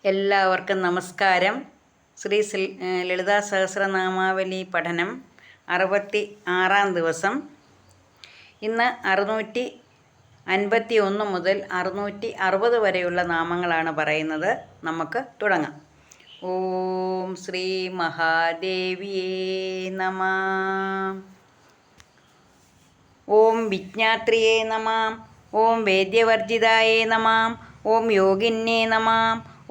എല്ലാവർക്കും നമസ്കാരം. ലളിതാ സഹസ്രനാമാവലി പഠനം 66-ാം ദിവസം. ഇന്ന് 651 മുതൽ 660 വരെയുള്ള നാമങ്ങളാണ് പറയുന്നത്. നമുക്ക് തുടങ്ങാം. ഓം ശ്രീ മഹാദേവിയേ നമഃ. ഓം വിജ്ഞാത്രിയേ നമഃ. ഓം വേദ്യവർജിതായേ നമഃ. ഓം യോഗിന്യേ നമഃ.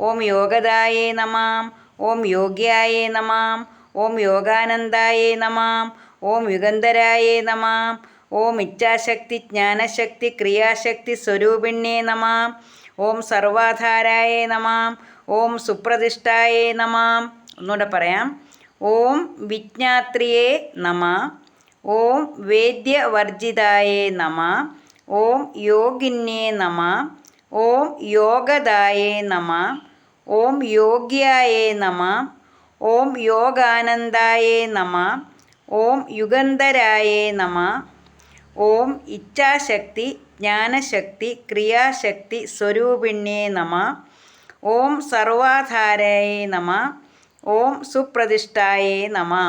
ഓം യോഗദായേ നമഃ. ഓം യോഗ്യായേ നമഃ. ഓം യോഗാനന്ദായേ നമഃ. ഓം യുഗന്ധരായേ നമഃ. ഓം ഇച്ഛാശക്തി ജ്ഞാനശക്തി ക്രിയാശക്തി സ്വരൂപിണ്യേ നമഃ. ഓം സർവാധാരായേ നമഃ. ഓം സുപ്രതിഷ്ഠായേ നമഃ. ഒന്നുകൂടെ പറയാം. ഓം വിജ്ഞാത്രിയേ നമഃ. ഓം വേദ്യവർജിതായേ നമഃ. ഓം യോഗിന്യേ നമഃ. ഓം യോഗദായേ നമഃ. ഓം യോഗ്യായേ നമഃ. ഓം യോഗാനന്ദായേ നമഃ. ഓം യുഗന്ധരായേ നമഃ. ഓം ഇച്ഛാശക്തി ജ്ഞാനശക്തി ക്രിയാശക്തി സ്വരൂപിണ്യേ നമഃ. ഓം സർവാധാരായേ നമഃ. ഓം സുപ്രതിഷ്ഠായേ നമഃ.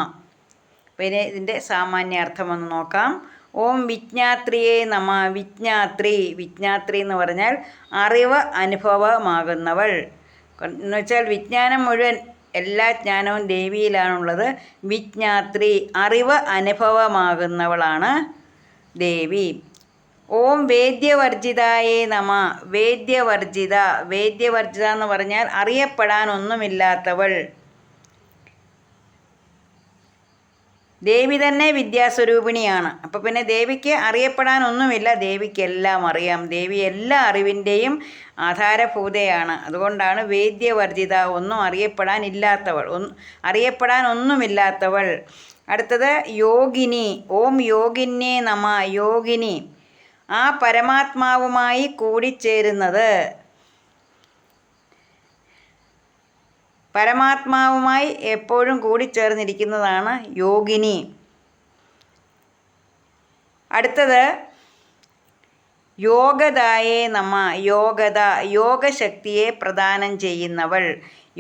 പിന്നെ ഇതിൻ്റെ സാമാന്യാർത്ഥം ഒന്ന് നോക്കാം. ഓം വിജ്ഞാത്രിയേ നമഃ. വിജ്ഞാത്രി എന്ന് പറഞ്ഞാൽ അറിവ് അനുഭവമാകുന്നവൾ എന്ന് വെച്ചാൽ വിജ്ഞാനം മുഴുവൻ, എല്ലാ ജ്ഞാനവും ദേവിയിലാണുള്ളത്. വിജ്ഞാത്രി അറിവ് അനുഭവമാകുന്നവളാണ് ദേവി. ഓം വേദ്യവർജിതായേ നമഃ. വേദ്യവർജിത എന്ന് പറഞ്ഞാൽ അറിയപ്പെടാനൊന്നുമില്ലാത്തവൾ. ദേവി തന്നെ വിദ്യാസ്വരൂപിണിയാണ്. അപ്പോൾ പിന്നെ ദേവിക്ക് അറിയപ്പെടാനൊന്നുമില്ല, ദേവിക്ക് എല്ലാം അറിയാം. ദേവി എല്ലാ അറിവിൻ്റെയും ആധാരഭൂതയാണ്. അതുകൊണ്ടാണ് വേദ്യവർജിത, ഒന്നും അറിയപ്പെടാനൊന്നുമില്ലാത്തവൾ. അടുത്തത് യോഗിനി. ഓം യോഗിന്യേ നമഃ. യോഗിനി ആ പരമാത്മാവുമായി കൂടിച്ചേരുന്നത്, പരമാത്മാവുമായി എപ്പോഴും കൂടിച്ചേർന്നിരിക്കുന്നതാണ് യോഗിനി. അടുത്തത് യോഗദായേ നമഃ. യോഗശക്തിയെ പ്രദാനം ചെയ്യുന്നവൾ.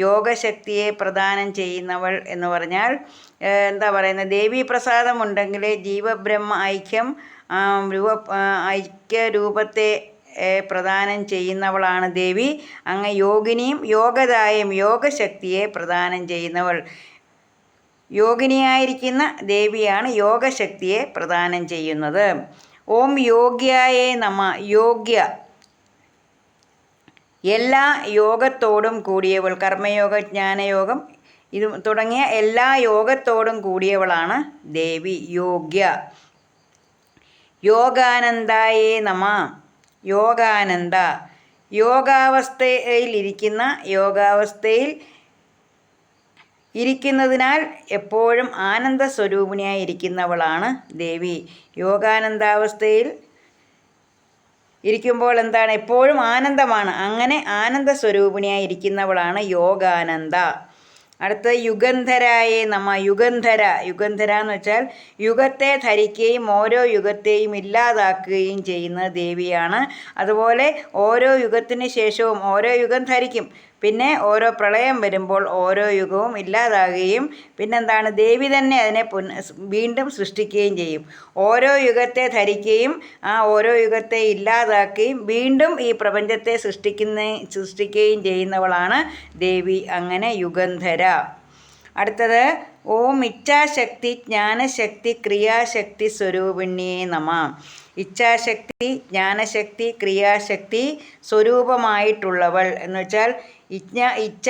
യോഗശക്തിയെ പ്രദാനം ചെയ്യുന്നവൾ എന്ന് പറഞ്ഞാൽ എന്താ പറയുന്നത്, ദേവീപ്രസാദമുണ്ടെങ്കിൽ ജീവബ്രഹ്മ ഐക്യരൂപത്തെ പ്രദാനം ചെയ്യുന്നവളാണ് ദേവി. അങ്ങ് യോഗിനിയും യോഗദായും യോഗശക്തിയെ പ്രദാനം ചെയ്യുന്നവൾ. യോഗിനിയായിരിക്കുന്ന ദേവിയാണ് യോഗശക്തിയെ പ്രദാനം ചെയ്യുന്നത്. ഓം യോഗ്യായേ നമഃ. യോഗ്യ എല്ലാ യോഗത്തോടും കൂടിയവൾ. കർമ്മയോഗ ജ്ഞാനയോഗം ഇത് തുടങ്ങിയ എല്ലാ യോഗത്തോടും കൂടിയവളാണ് ദേവി യോഗ്യ. യോഗാനന്ദായേ നമഃ. യോഗാനന്ദ യോഗാവസ്ഥയിൽ ഇരിക്കുന്നതിനാൽ എപ്പോഴും ആനന്ദ സ്വരൂപിണിയായി ഇരിക്കുന്നവളാണ് ദേവി. യോഗാനന്ദാവസ്ഥയിൽ ഇരിക്കുമ്പോൾ എന്താണ്, എപ്പോഴും ആനന്ദമാണ്. അങ്ങനെ ആനന്ദ സ്വരൂപിണിയായി ഇരിക്കുന്നവളാണ് യോഗാനന്ദ. അടുത്ത യുഗന്ധരായേ നമഃ. യുഗന്ധര എന്ന് വെച്ചാൽ യുഗത്തെ ധരിക്കുകയും ഓരോ യുഗത്തെയും ഇല്ലാതാക്കുകയും ചെയ്യുന്ന ദേവിയാണ്. അതുപോലെ ഓരോ യുഗത്തിന് ശേഷവും ഓരോ യുഗം ധരിക്കും. പിന്നെ ഓരോ പ്രളയം വരുമ്പോൾ ഓരോ യുഗവും ഇല്ലാതാകുകയും പിന്നെന്താണ്, ദേവി തന്നെ അതിനെ വീണ്ടും സൃഷ്ടിക്കുകയും ചെയ്യും. ഓരോ യുഗത്തെ ധരിക്കുകയും ആ ഓരോ യുഗത്തെ ഇല്ലാതാക്കുകയും വീണ്ടും ഈ പ്രപഞ്ചത്തെ സൃഷ്ടിക്കുകയും ചെയ്യുന്നവളാണ് ദേവി. അങ്ങനെ യുഗന്ധര. അടുത്തത് ഓം ഇച്ഛാശക്തി ജ്ഞാനശക്തി ക്രിയാശക്തി സ്വരൂപിണ്യേ നമഃ. ഇച്ഛാശക്തി ജ്ഞാനശക്തി ക്രിയാശക്തി സ്വരൂപമായിട്ടുള്ളവൾ എന്ന് വെച്ചാൽ ഇച്ഛ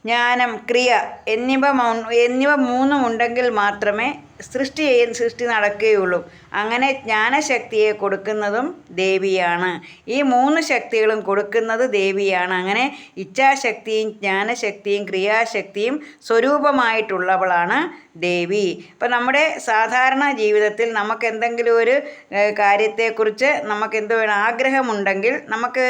ജ്ഞാനം ക്രിയ എന്നിവ മൂന്നും ഉണ്ടെങ്കിൽ മാത്രമേ സൃഷ്ടി നടക്കുകയുള്ളൂ. അങ്ങനെ ജ്ഞാനശക്തിയെ കൊടുക്കുന്നതും ദേവിയാണ്. ഈ മൂന്ന് ശക്തികളും കൊടുക്കുന്നത് ദേവിയാണ്. അങ്ങനെ ഇച്ഛാശക്തിയും ജ്ഞാനശക്തിയും ക്രിയാശക്തിയും സ്വരൂപമായിട്ടുള്ളവളാണ് ദേവി. ഇപ്പം നമ്മുടെ സാധാരണ ജീവിതത്തിൽ നമുക്ക് എന്തെങ്കിലും ഒരു കാര്യത്തെക്കുറിച്ച് നമുക്ക് എന്ത് വേണം, ആഗ്രഹമുണ്ടെങ്കിൽ നമുക്ക്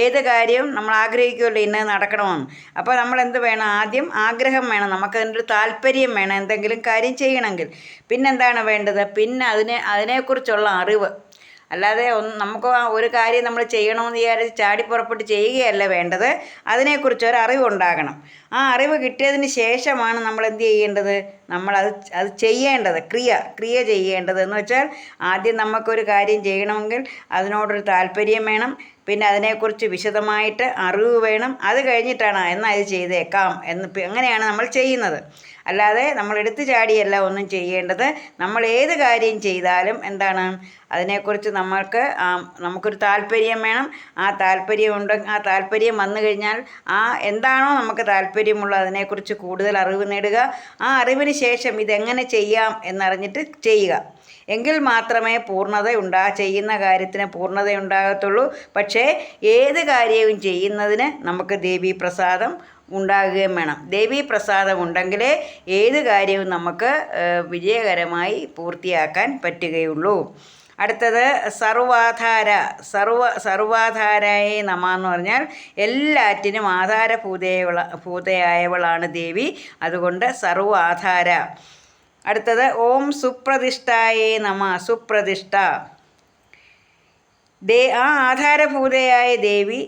ഏത് കാര്യവും നമ്മൾ ആഗ്രഹിക്കുമല്ലോ, ഇന്നത് നടക്കണമെന്ന്. അപ്പോൾ നമ്മൾ എന്ത് വേണം, ആദ്യം ആഗ്രഹം വേണം, നമുക്കതിൻ്റെ ഒരു താല്പര്യം വേണം എന്തെങ്കിലും കാര്യം ചെയ്യണമെങ്കിൽ. പിന്നെന്താണ് വേണ്ടത്, പിന്നെ അതിനെക്കുറിച്ചുള്ള അറിവ്. അല്ലാതെ നമുക്ക് ഒരു കാര്യം നമ്മൾ ചെയ്യണമെന്ന് വിചാരിച്ച് ചാടിപ്പുറപ്പെട്ട് ചെയ്യുകയല്ല വേണ്ടത്. അതിനെക്കുറിച്ച് ഒരു അറിവുണ്ടാകണം. ആ അറിവ് കിട്ടിയതിന് ശേഷമാണ് നമ്മൾ എന്ത് ചെയ്യേണ്ടത്, അത് ചെയ്യേണ്ടത്, ക്രിയ ചെയ്യേണ്ടത്. എന്ന് വെച്ചാൽ ആദ്യം നമുക്കൊരു കാര്യം ചെയ്യണമെങ്കിൽ അതിനോടൊരു താല്പര്യം വേണം, പിന്നെ അതിനെക്കുറിച്ച് വിശദമായിട്ട് അറിവ് വേണം. അത് കഴിഞ്ഞിട്ടാണ് എന്നാൽ ഇത് ചെയ്തേക്കാം അങ്ങനെയാണ് നമ്മൾ ചെയ്യുന്നത്. അല്ലാതെ നമ്മൾ എടുത്തു ചാടിയല്ല ഒന്നും ചെയ്യേണ്ടത്. നമ്മൾ ഏത് കാര്യം ചെയ്താലും എന്താണ്, അതിനെക്കുറിച്ച് നമുക്കൊരു താല്പര്യം വേണം. ആ താല്പര്യം വന്നു കഴിഞ്ഞാൽ എന്താണോ നമുക്ക് താല്പര്യമുള്ളത് അതിനെക്കുറിച്ച് കൂടുതൽ അറിവ് നേടുക. ആ അറിവിന് ശേഷം ഇതെങ്ങനെ ചെയ്യാം എന്നറിഞ്ഞിട്ട് ചെയ്യുക. എങ്കിൽ മാത്രമേ ചെയ്യുന്ന കാര്യത്തിന് പൂർണ്ണതയുണ്ടാകത്തുള്ളൂ. പക്ഷേ ഏത് കാര്യവും ചെയ്യുന്നതിന് നമുക്ക് ദേവീപ്രസാദം ഉണ്ടാകുകയും വേണം. ദേവീപ്രസാദം ഉണ്ടെങ്കിലേ ഏത് കാര്യവും നമുക്ക് വിജയകരമായി പൂർത്തിയാക്കാൻ പറ്റുകയുള്ളൂ. അടുത്തത് സർവാധാരായ നമ എന്ന് പറഞ്ഞാൽ എല്ലാറ്റിനും ആധാരഭൂതയായവളാണ് ദേവി. അതുകൊണ്ട് സർവാധാര. അടുത്തത് ഓം സുപ്രതിഷ്ഠായേ നമ. സുപ്രതിഷ്ഠ, ആ ആധാരഭൂതയായ ദേവി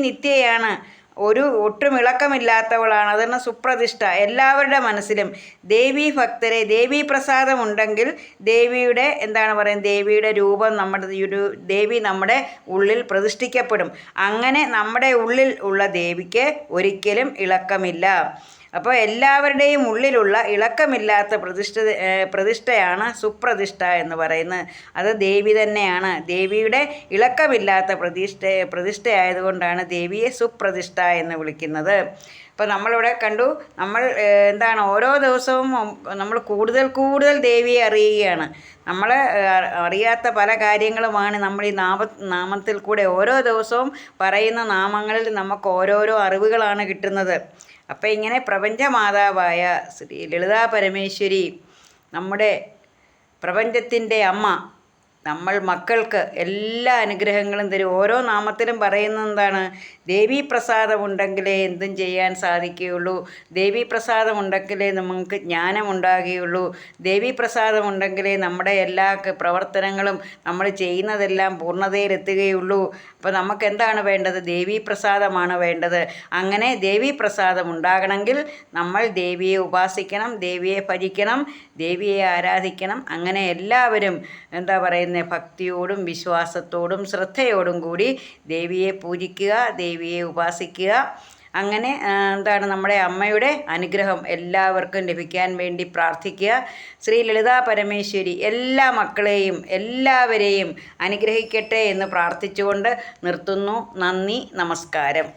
നിത്യയാണ്. ഒട്ടും ഇളക്കമില്ലാത്തവളാണ്. അതാണ് സുപ്രതിഷ്ഠ. എല്ലാവരുടെ മനസ്സിലും ദേവീ പ്രസാദം ഉണ്ടെങ്കിൽ ദേവിയുടെ ദേവിയുടെ രൂപം ദേവി നമ്മുടെ ഉള്ളിൽ പ്രതിഷ്ഠിക്കപ്പെടും. അങ്ങനെ നമ്മുടെ ഉള്ളിൽ ഉള്ള ദേവിക്ക് ഒരിക്കലും ഇളക്കമില്ല. അപ്പോൾ എല്ലാവരുടെയും ഉള്ളിലുള്ള ഇളക്കമില്ലാത്ത പ്രതിഷ്ഠയാണ് സുപ്രതിഷ്ഠ എന്ന് പറയുന്നത്. അത് ദേവി തന്നെയാണ്. ദേവിയുടെ ഇളക്കമില്ലാത്ത പ്രതിഷ്ഠയായതുകൊണ്ടാണ് ദേവിയെ സുപ്രതിഷ്ഠ എന്ന് വിളിക്കുന്നത്. അപ്പോൾ നമ്മളിവിടെ കണ്ടു, നമ്മൾ ഓരോ ദിവസവും നമ്മൾ കൂടുതൽ ദേവിയെ അറിയുകയാണ്. നമ്മൾ അറിയാത്ത പല കാര്യങ്ങളുമാണ് നമ്മൾ ഈ നാമത്തിൽ കൂടെ ഓരോ ദിവസവും പറയുന്ന നാമങ്ങളിൽ നമുക്ക് ഓരോരോ അറിവുകളാണ് കിട്ടുന്നത്. അപ്പം ഇങ്ങനെ പ്രപഞ്ചമാതാവായ ശ്രീ ലളിതാ പരമേശ്വരി, നമ്മുടെ പ്രപഞ്ചത്തിൻ്റെ അമ്മ, നമ്മൾ മക്കൾക്ക് എല്ലാ അനുഗ്രഹങ്ങളും തരും. ഓരോ നാമത്തിലും പറയുന്നത് എന്താണ്, ദേവീപ്രസാദം ഉണ്ടെങ്കിലേ എന്തും ചെയ്യാൻ സാധിക്കുകയുള്ളൂ. ദേവീപ്രസാദം ഉണ്ടെങ്കിലേ നമുക്ക് ജ്ഞാനമുണ്ടാകുകയുള്ളൂ. ദേവീപ്രസാദം ഉണ്ടെങ്കിലേ നമ്മുടെ എല്ലാ പ്രവർത്തനങ്ങളും നമ്മൾ ചെയ്യുന്നതെല്ലാം പൂർണ്ണതയിലെത്തുകയുള്ളൂ. അപ്പോൾ നമുക്ക് എന്താണ് വേണ്ടത്, ദേവീപ്രസാദമാണ് വേണ്ടത്. അങ്ങനെ ദേവീപ്രസാദം ഉണ്ടാകണമെങ്കിൽ നമ്മൾ ദേവിയെ ഉപാസിക്കണം, ദേവിയെ ഭജിക്കണം, ദേവിയെ ആരാധിക്കണം. അങ്ങനെ എല്ലാവരും ഭക്തിയോടും വിശ്വാസത്തോടും ശ്രദ്ധയോടും കൂടി ദേവിയെ പൂജിക്കുക, ദേവിയെ ഉപാസിക്കുക. അങ്ങനെ നമ്മുടെ അമ്മയുടെ അനുഗ്രഹം എല്ലാവർക്കും ലഭിക്കാൻ വേണ്ടി പ്രാർത്ഥിക്കുക. ശ്രീ ലളിതാ പരമേശ്വരി എല്ലാ മക്കളെയും എല്ലാവരെയും അനുഗ്രഹിക്കട്ടെ എന്ന് പ്രാർത്ഥിച്ചുകൊണ്ട് നിർത്തുന്നു. നന്ദി, നമസ്കാരം.